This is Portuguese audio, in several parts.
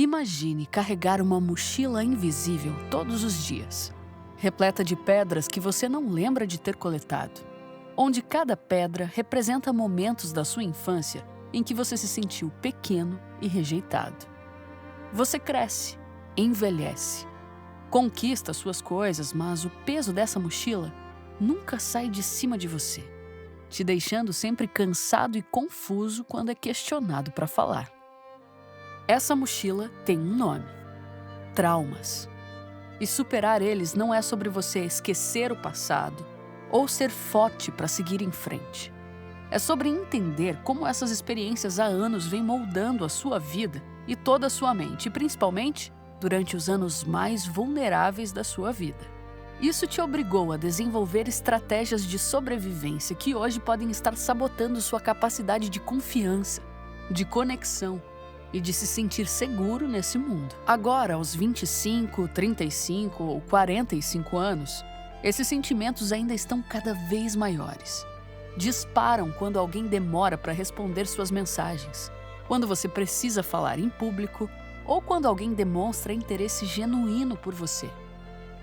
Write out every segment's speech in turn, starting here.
Imagine carregar uma mochila invisível todos os dias, repleta de pedras que você não lembra de ter coletado, onde cada pedra representa momentos da sua infância em que você se sentiu pequeno e rejeitado. Você cresce, envelhece, conquista suas coisas, mas o peso dessa mochila nunca sai de cima de você, te deixando sempre cansado e confuso quando é questionado para falar. Essa mochila tem um nome: traumas. E superar eles não é sobre você esquecer o passado ou ser forte para seguir em frente. É sobre entender como essas experiências há anos vêm moldando a sua vida e toda a sua mente, e principalmente durante os anos mais vulneráveis da sua vida. Isso te obrigou a desenvolver estratégias de sobrevivência que hoje podem estar sabotando sua capacidade de confiança, de conexão e de se sentir seguro nesse mundo. Agora, aos 25, 35 ou 45 anos, esses sentimentos ainda estão cada vez maiores. Disparam quando alguém demora para responder suas mensagens, quando você precisa falar em público ou quando alguém demonstra interesse genuíno por você.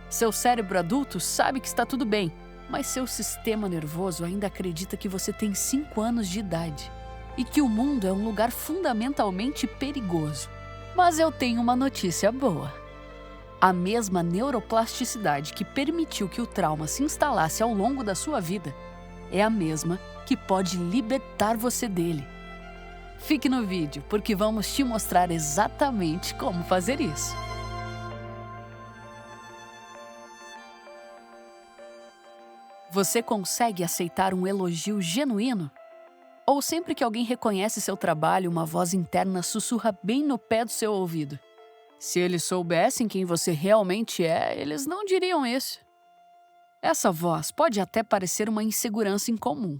Seu cérebro adulto sabe que está tudo bem, mas seu sistema nervoso ainda acredita que você tem 5 anos de idade e que o mundo é um lugar fundamentalmente perigoso. Mas eu tenho uma notícia boa. A mesma neuroplasticidade que permitiu que o trauma se instalasse ao longo da sua vida é a mesma que pode libertar você dele. Fique no vídeo, porque vamos te mostrar exatamente como fazer isso. Você consegue aceitar um elogio genuíno? Ou sempre que alguém reconhece seu trabalho, uma voz interna sussurra bem no pé do seu ouvido: se eles soubessem quem você realmente é, eles não diriam isso. Essa voz pode até parecer uma insegurança incomum,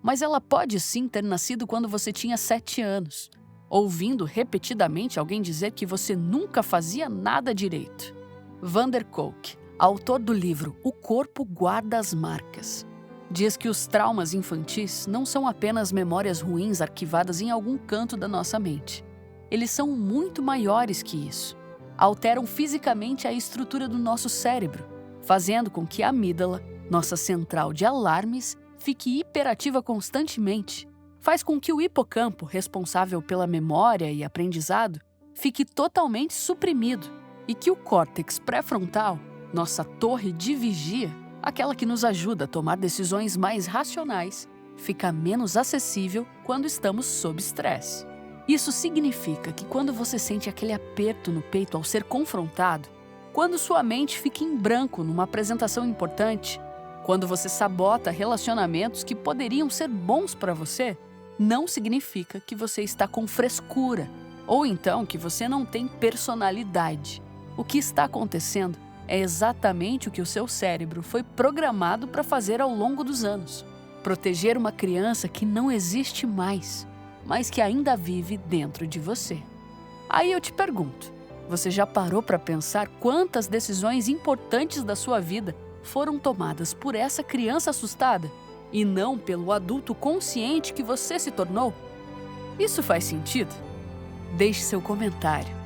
mas ela pode sim ter nascido quando você tinha 7 anos, ouvindo repetidamente alguém dizer que você nunca fazia nada direito. Van der Kolk, autor do livro O Corpo Guarda as Marcas, diz que os traumas infantis não são apenas memórias ruins arquivadas em algum canto da nossa mente. Eles são muito maiores que isso. Alteram fisicamente a estrutura do nosso cérebro, fazendo com que a amígdala, nossa central de alarmes, fique hiperativa constantemente. Faz com que o hipocampo, responsável pela memória e aprendizado, fique totalmente suprimido e que o córtex pré-frontal, nossa torre de vigia, aquela que nos ajuda a tomar decisões mais racionais, fica menos acessível quando estamos sob estresse. Isso significa que quando você sente aquele aperto no peito ao ser confrontado, quando sua mente fica em branco numa apresentação importante, quando você sabota relacionamentos que poderiam ser bons para você, não significa que você está com frescura ou então que você não tem personalidade. O que está acontecendo é exatamente o que o seu cérebro foi programado para fazer ao longo dos anos: proteger uma criança que não existe mais, mas que ainda vive dentro de você. Aí eu te pergunto, você já parou para pensar quantas decisões importantes da sua vida foram tomadas por essa criança assustada e não pelo adulto consciente que você se tornou? Isso faz sentido? Deixe seu comentário.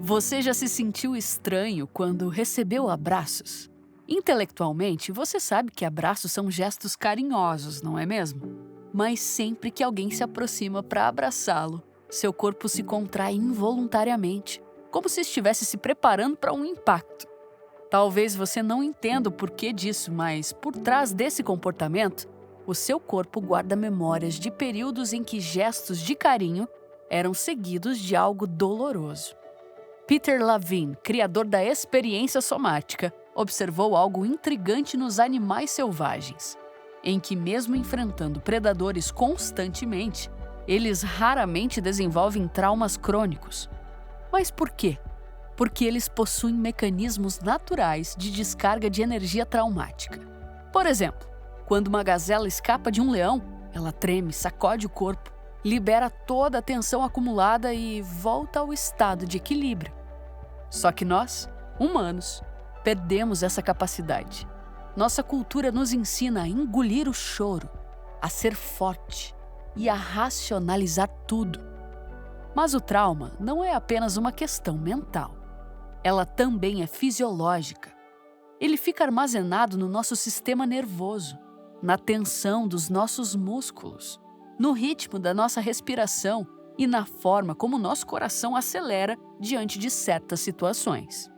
Você já se sentiu estranho quando recebeu abraços? Intelectualmente, você sabe que abraços são gestos carinhosos, não é mesmo? Mas sempre que alguém se aproxima para abraçá-lo, seu corpo se contrai involuntariamente, como se estivesse se preparando para um impacto. Talvez você não entenda o porquê disso, mas por trás desse comportamento, o seu corpo guarda memórias de períodos em que gestos de carinho eram seguidos de algo doloroso. Peter Levine, criador da experiência somática, observou algo intrigante nos animais selvagens, em que mesmo enfrentando predadores constantemente, eles raramente desenvolvem traumas crônicos. Mas por quê? Porque eles possuem mecanismos naturais de descarga de energia traumática. Por exemplo, quando uma gazela escapa de um leão, ela treme, sacode o corpo, libera toda a tensão acumulada e volta ao estado de equilíbrio. Só que nós, humanos, perdemos essa capacidade. Nossa cultura nos ensina a engolir o choro, a ser forte, e a racionalizar tudo. Mas o trauma não é apenas uma questão mental. Ela também é fisiológica. Ele fica armazenado no nosso sistema nervoso, na tensão dos nossos músculos, no ritmo da nossa respiração e na forma como nosso coração acelera diante de certas situações.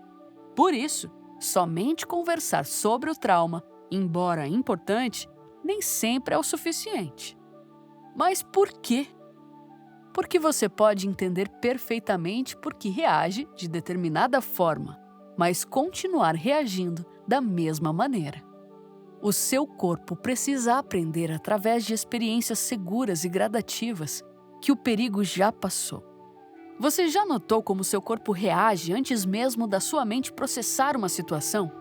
Por isso, somente conversar sobre o trauma, embora importante, nem sempre é o suficiente. Mas por quê? Porque você pode entender perfeitamente por que reage de determinada forma, mas continuar reagindo da mesma maneira. O seu corpo precisa aprender através de experiências seguras e gradativas que o perigo já passou. Você já notou como seu corpo reage antes mesmo da sua mente processar uma situação?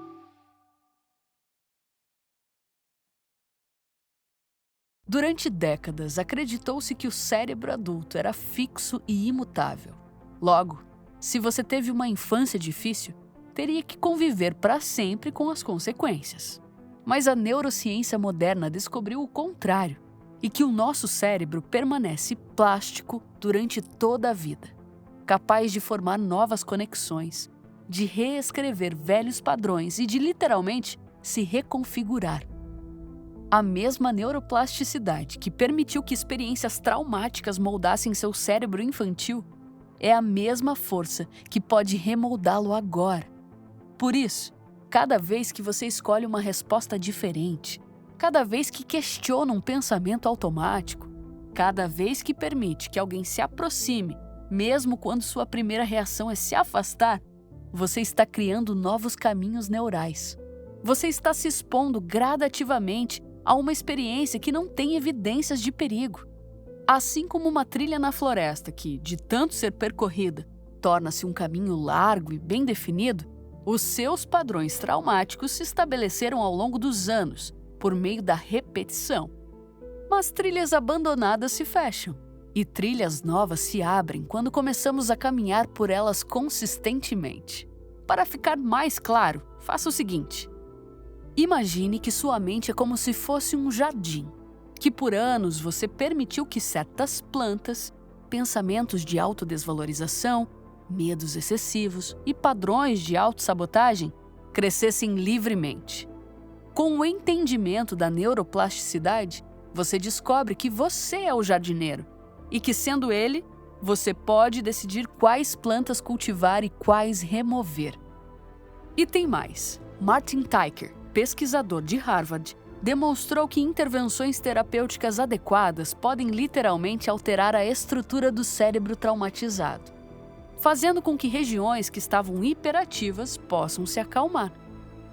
Durante décadas, acreditou-se que o cérebro adulto era fixo e imutável. Logo, se você teve uma infância difícil, teria que conviver para sempre com as consequências. Mas a neurociência moderna descobriu o contrário, e que o nosso cérebro permanece plástico durante toda a vida, capaz de formar novas conexões, de reescrever velhos padrões e de literalmente se reconfigurar. A mesma neuroplasticidade que permitiu que experiências traumáticas moldassem seu cérebro infantil é a mesma força que pode remoldá-lo agora. Por isso, cada vez que você escolhe uma resposta diferente, cada vez que questiona um pensamento automático, cada vez que permite que alguém se aproxime, mesmo quando sua primeira reação é se afastar, você está criando novos caminhos neurais. Você está se expondo gradativamente a uma experiência que não tem evidências de perigo. Assim como uma trilha na floresta que, de tanto ser percorrida, torna-se um caminho largo e bem definido, os seus padrões traumáticos se estabeleceram ao longo dos anos, por meio da repetição. Mas trilhas abandonadas se fecham, e trilhas novas se abrem quando começamos a caminhar por elas consistentemente. Para ficar mais claro, faça o seguinte. Imagine que sua mente é como se fosse um jardim, que por anos você permitiu que certas plantas, pensamentos de autodesvalorização, medos excessivos e padrões de autossabotagem crescessem livremente. Com o entendimento da neuroplasticidade, você descobre que você é o jardineiro e que, sendo ele, você pode decidir quais plantas cultivar e quais remover. E tem mais. Martin Teicher, pesquisador de Harvard, demonstrou que intervenções terapêuticas adequadas podem literalmente alterar a estrutura do cérebro traumatizado, fazendo com que regiões que estavam hiperativas possam se acalmar,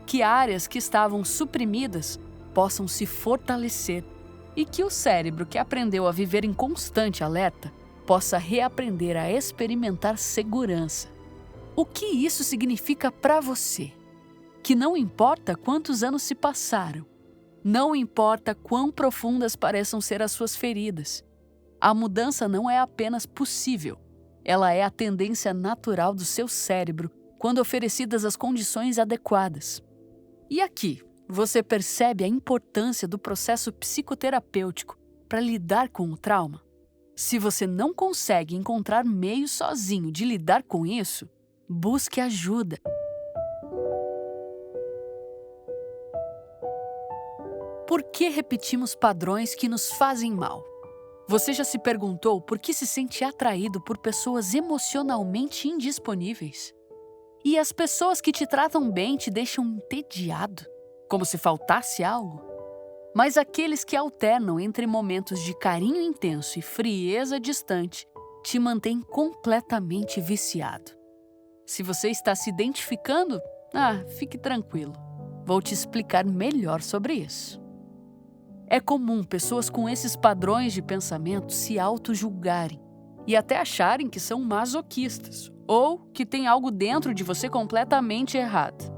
que áreas que estavam suprimidas possam se fortalecer e que o cérebro que aprendeu a viver em constante alerta possa reaprender a experimentar segurança. O que isso significa para você? Que não importa quantos anos se passaram, não importa quão profundas pareçam ser as suas feridas, a mudança não é apenas possível, ela é a tendência natural do seu cérebro quando oferecidas as condições adequadas. E aqui, você percebe a importância do processo psicoterapêutico para lidar com o trauma? Se você não consegue encontrar meio sozinho de lidar com isso, busque ajuda. Por que repetimos padrões que nos fazem mal? Você já se perguntou por que se sente atraído por pessoas emocionalmente indisponíveis? E as pessoas que te tratam bem te deixam entediado, como se faltasse algo? Mas aqueles que alternam entre momentos de carinho intenso e frieza distante te mantêm completamente viciado. Se você está se identificando, fique tranquilo. Vou te explicar melhor sobre isso. É comum pessoas com esses padrões de pensamento se auto-julgarem e até acharem que são masoquistas ou que tem algo dentro de você completamente errado.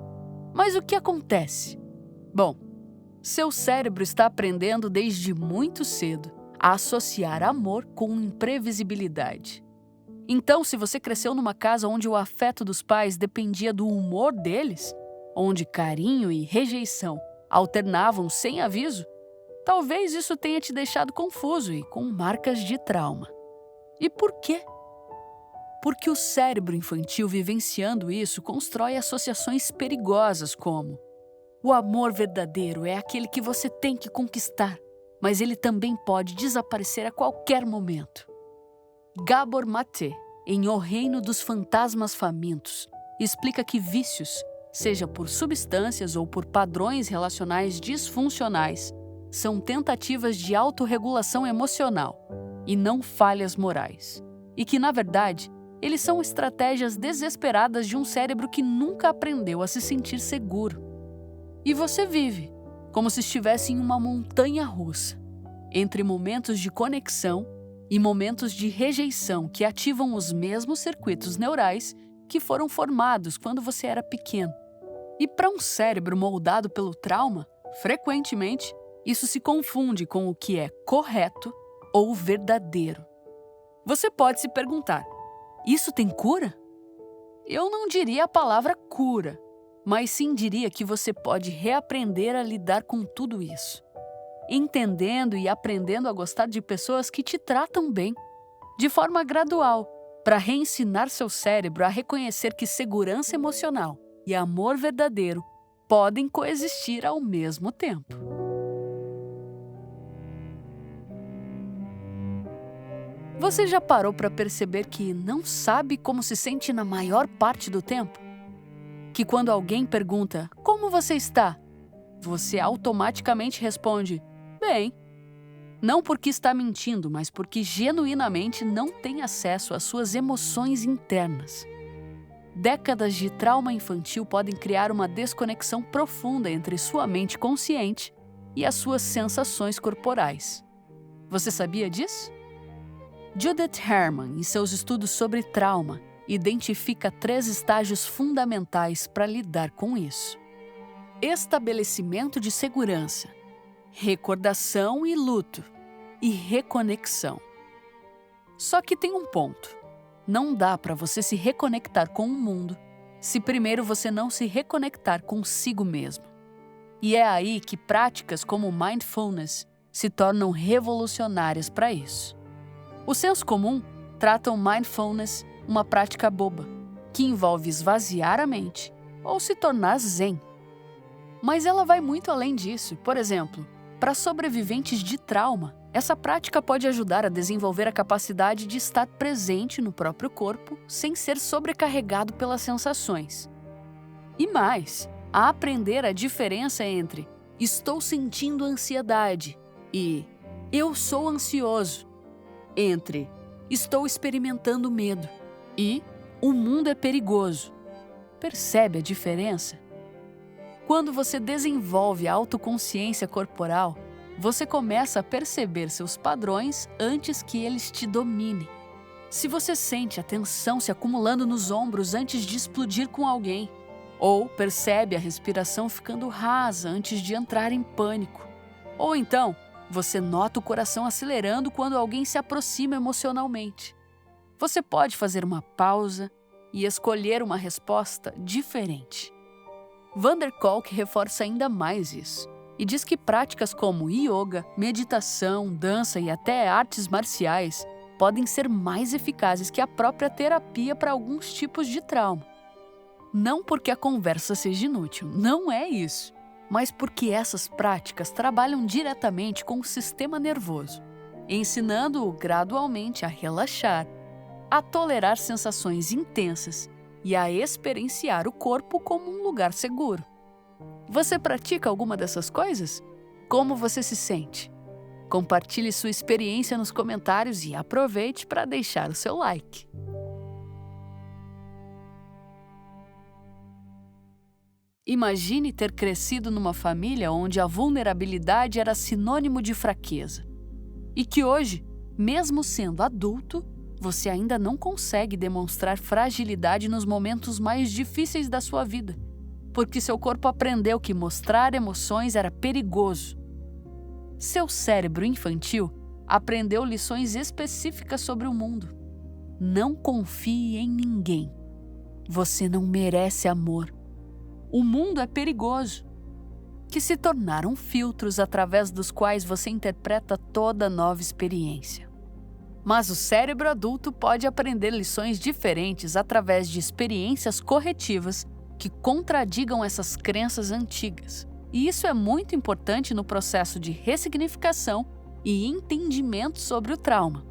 Mas o que acontece? Bom, seu cérebro está aprendendo desde muito cedo a associar amor com imprevisibilidade. Então, se você cresceu numa casa onde o afeto dos pais dependia do humor deles, onde carinho e rejeição alternavam sem aviso, Talvez isso tenha te deixado confuso e com marcas de trauma. E por quê? Porque o cérebro infantil vivenciando isso constrói associações perigosas como: o amor verdadeiro é aquele que você tem que conquistar, mas ele também pode desaparecer a qualquer momento. Gabor Mate, em O Reino dos Fantasmas Famintos, explica que vícios, seja por substâncias ou por padrões relacionais disfuncionais, são tentativas de autorregulação emocional e não falhas morais. E que, na verdade, eles são estratégias desesperadas de um cérebro que nunca aprendeu a se sentir seguro. E você vive como se estivesse em uma montanha russa, entre momentos de conexão e momentos de rejeição que ativam os mesmos circuitos neurais que foram formados quando você era pequeno. E para um cérebro moldado pelo trauma, frequentemente, isso se confunde com o que é correto ou verdadeiro. Você pode se perguntar: isso tem cura? Eu não diria a palavra cura, mas sim diria que você pode reaprender a lidar com tudo isso, entendendo e aprendendo a gostar de pessoas que te tratam bem, de forma gradual, para reensinar seu cérebro a reconhecer que segurança emocional e amor verdadeiro podem coexistir ao mesmo tempo. Você já parou para perceber que não sabe como se sente na maior parte do tempo? Que quando alguém pergunta, como você está? Você automaticamente responde, bem. Não porque está mentindo, mas porque genuinamente não tem acesso às suas emoções internas. Décadas de trauma infantil podem criar uma desconexão profunda entre sua mente consciente e as suas sensações corporais. Você sabia disso? Judith Herman, em seus estudos sobre trauma, identifica 3 estágios fundamentais para lidar com isso: estabelecimento de segurança, recordação e luto, e reconexão. Só que tem um ponto: não dá para você se reconectar com o mundo se primeiro você não se reconectar consigo mesmo. E é aí que práticas como mindfulness se tornam revolucionárias para isso. O senso comum trata o mindfulness uma prática boba, que envolve esvaziar a mente ou se tornar zen. Mas ela vai muito além disso. Por exemplo, para sobreviventes de trauma, essa prática pode ajudar a desenvolver a capacidade de estar presente no próprio corpo sem ser sobrecarregado pelas sensações. E mais, a aprender a diferença entre estou sentindo ansiedade e eu sou ansioso, entre estou experimentando medo e o mundo é perigoso. Percebe a diferença? Quando você desenvolve a autoconsciência corporal, você começa a perceber seus padrões antes que eles te dominem. Se você sente a tensão se acumulando nos ombros antes de explodir com alguém, ou percebe a respiração ficando rasa antes de entrar em pânico, ou então você nota o coração acelerando quando alguém se aproxima emocionalmente, você pode fazer uma pausa e escolher uma resposta diferente. Van der Kolk reforça ainda mais isso e diz que práticas como yoga, meditação, dança e até artes marciais podem ser mais eficazes que a própria terapia para alguns tipos de trauma. Não porque a conversa seja inútil, não é isso, mas porque essas práticas trabalham diretamente com o sistema nervoso, ensinando-o gradualmente a relaxar, a tolerar sensações intensas e a experienciar o corpo como um lugar seguro. Você pratica alguma dessas coisas? Como você se sente? Compartilhe sua experiência nos comentários e aproveite para deixar o seu like. Imagine ter crescido numa família onde a vulnerabilidade era sinônimo de fraqueza. E que hoje, mesmo sendo adulto, você ainda não consegue demonstrar fragilidade nos momentos mais difíceis da sua vida, porque seu corpo aprendeu que mostrar emoções era perigoso. Seu cérebro infantil aprendeu lições específicas sobre o mundo. Não confie em ninguém. Você não merece amor. O mundo é perigoso. que se tornaram filtros através dos quais você interpreta toda nova experiência. Mas o cérebro adulto pode aprender lições diferentes através de experiências corretivas que contradigam essas crenças antigas. E isso é muito importante no processo de ressignificação e entendimento sobre o trauma.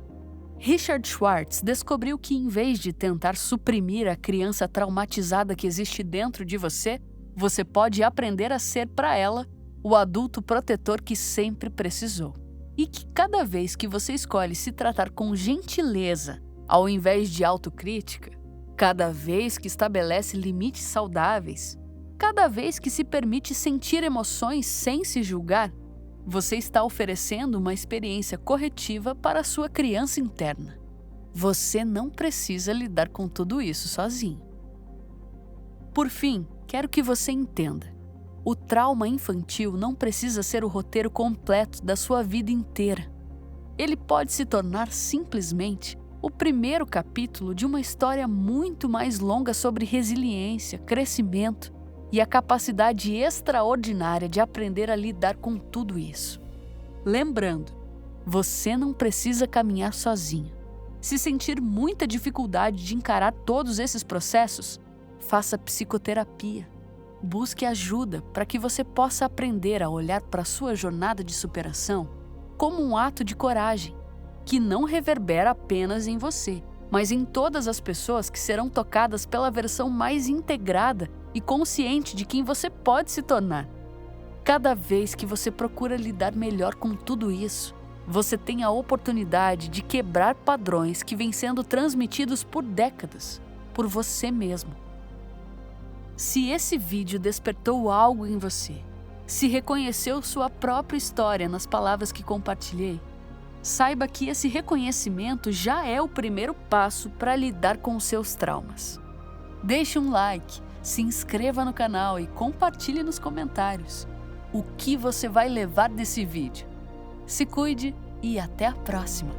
Richard Schwartz descobriu que, em vez de tentar suprimir a criança traumatizada que existe dentro de você, você pode aprender a ser para ela o adulto protetor que sempre precisou. E que cada vez que você escolhe se tratar com gentileza, ao invés de autocrítica, cada vez que estabelece limites saudáveis, cada vez que se permite sentir emoções sem se julgar, você está oferecendo uma experiência corretiva para a sua criança interna. Você não precisa lidar com tudo isso sozinho. Por fim, quero que você entenda: o trauma infantil não precisa ser o roteiro completo da sua vida inteira. Ele pode se tornar simplesmente o primeiro capítulo de uma história muito mais longa sobre resiliência, crescimento e a capacidade extraordinária de aprender a lidar com tudo isso. Lembrando, você não precisa caminhar sozinho. Se sentir muita dificuldade de encarar todos esses processos, faça psicoterapia. Busque ajuda para que você possa aprender a olhar para a sua jornada de superação como um ato de coragem, que não reverbera apenas em você, mas em todas as pessoas que serão tocadas pela versão mais integrada e consciente de quem você pode se tornar. Cada vez que você procura lidar melhor com tudo isso, você tem a oportunidade de quebrar padrões que vêm sendo transmitidos por décadas, por você mesmo. Se esse vídeo despertou algo em você, se reconheceu sua própria história nas palavras que compartilhei, saiba que esse reconhecimento já é o primeiro passo para lidar com os seus traumas. Deixe um like, se inscreva no canal e compartilhe nos comentários o que você vai levar desse vídeo. Se cuide e até a próxima!